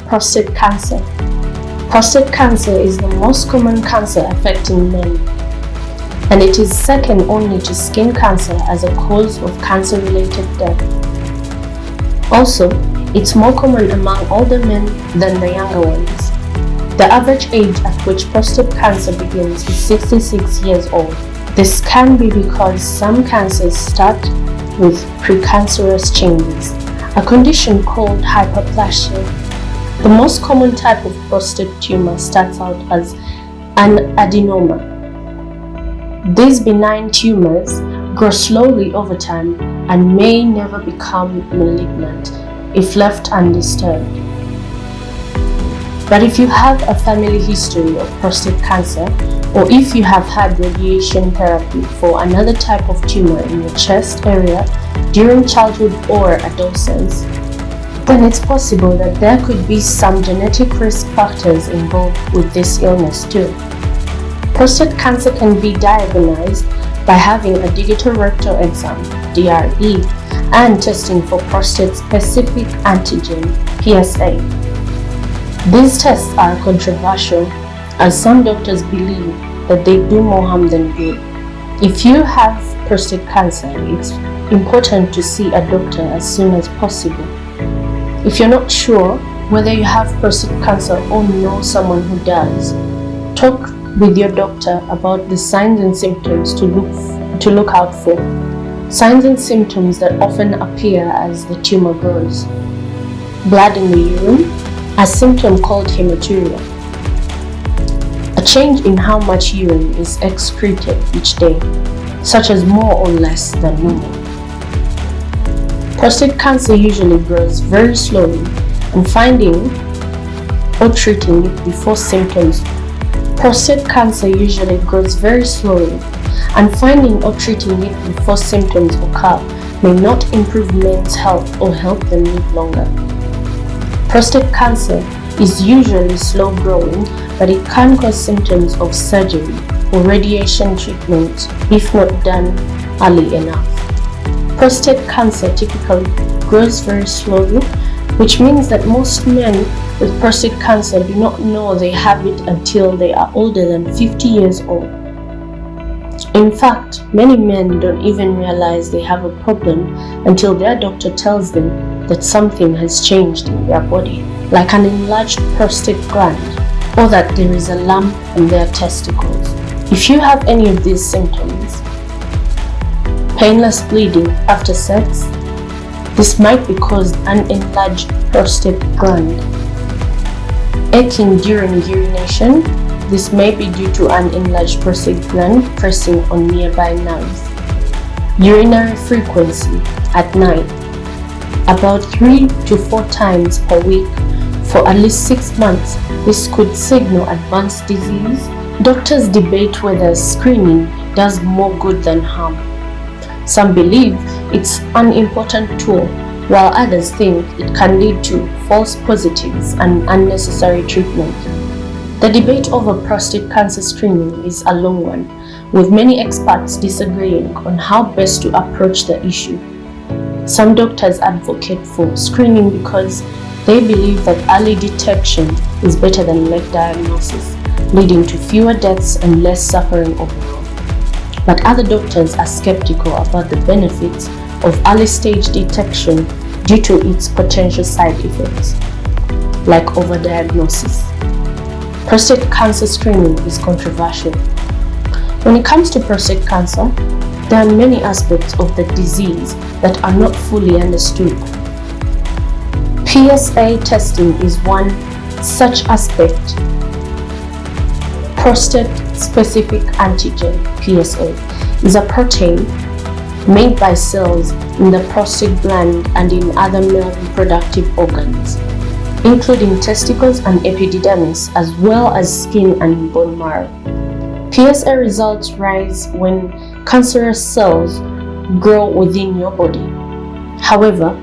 prostate cancer. Prostate cancer is the most common cancer affecting men, and it is second only to skin cancer as a cause of cancer-related death. Also, it's more common among older men than the younger ones. The average age at which prostate cancer begins is 66 years old. This can be because some cancers start with precancerous changes, a condition called hyperplasia. The most common type of prostate tumor starts out as an adenoma. These benign tumors grow slowly over time and may never become malignant if left undisturbed. But if you have a family history of prostate cancer, or if you have had radiation therapy for another type of tumor in your chest area during childhood or adolescence, then it's possible that there could be some genetic risk factors involved with this illness too. Prostate cancer can be diagnosed by having a digital rectal exam, DRE, and testing for prostate-specific antigen, PSA. These tests are controversial as some doctors believe that they do more harm than good. If you have prostate cancer, it's important to see a doctor as soon as possible. If you're not sure whether you have prostate cancer or know someone who does, talk with your doctor about the signs and symptoms to look out for. Signs and symptoms that often appear as the tumor grows. Blood in the urine, a symptom called hematuria. A change in how much urine is excreted each day, such as more or less than normal. Prostate cancer usually grows very slowly, and finding or treating it before symptoms. Prostate cancer usually grows very slowly, and finding or treating it before symptoms occur may not improve men's health or help them live longer. Prostate cancer is usually slow growing, but it can cause symptoms of surgery or radiation treatment if not done early enough. Prostate cancer typically grows very slowly, which means that most men with prostate cancer do not know they have it until they are older than 50 years old. In fact, many men don't even realize they have a problem until their doctor tells them that something has changed in their body, like an enlarged prostate gland, or that there is a lump in their testicles. If you have any of these symptoms, painless bleeding after sex, this might be caused an enlarged prostate gland. Aching during urination, this may be due to an enlarged prostate gland pressing on nearby nerves. Urinary frequency at night, about 3 to 4 times per week for at least 6 months. This could signal advanced disease. Doctors debate whether screening does more good than harm. Some believe it's an important tool, while others think it can lead to false positives and unnecessary treatment. The debate over prostate cancer screening is a long one, with many experts disagreeing on how best to approach the issue. Some doctors advocate for screening because they believe that early detection is better than late diagnosis, leading to fewer deaths and less suffering overall. But other doctors are skeptical about the benefits of early stage detection due to its potential side effects, like overdiagnosis. Prostate cancer screening is controversial. When it comes to prostate cancer, there are many aspects of the disease that are not fully understood. PSA testing is one such aspect. Prostate-specific antigen, PSA, is a protein made by cells in the prostate gland and in other male reproductive organs, including testicles and epididymis, as well as skin and bone marrow. PSA results rise when cancerous cells grow within your body. However,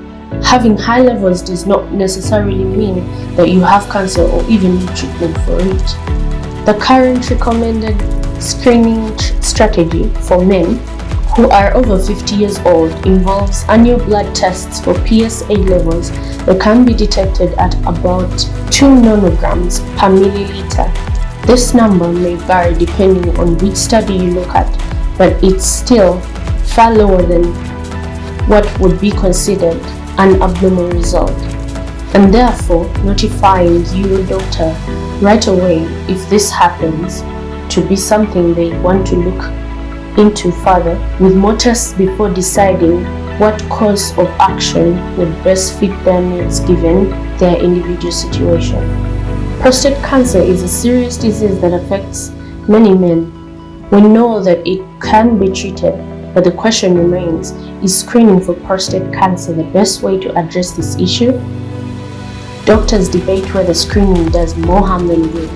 having high levels does not necessarily mean that you have cancer or even need treatment for it. The current recommended screening strategy for men who are over 50 years old involves annual blood tests for PSA levels that can be detected at about 2 nanograms per milliliter. This number may vary depending on which study you look at, but it's still far lower than what would be considered an abnormal result, and therefore notifying your doctor right away if this happens to be something they want to look into further, with more tests before deciding what course of action would best fit their needs given their individual situation. Prostate cancer is a serious disease that affects many men. We know that it can be treated, but the question remains, is screening for prostate cancer the best way to address this issue? Doctors debate whether screening does more harm than good.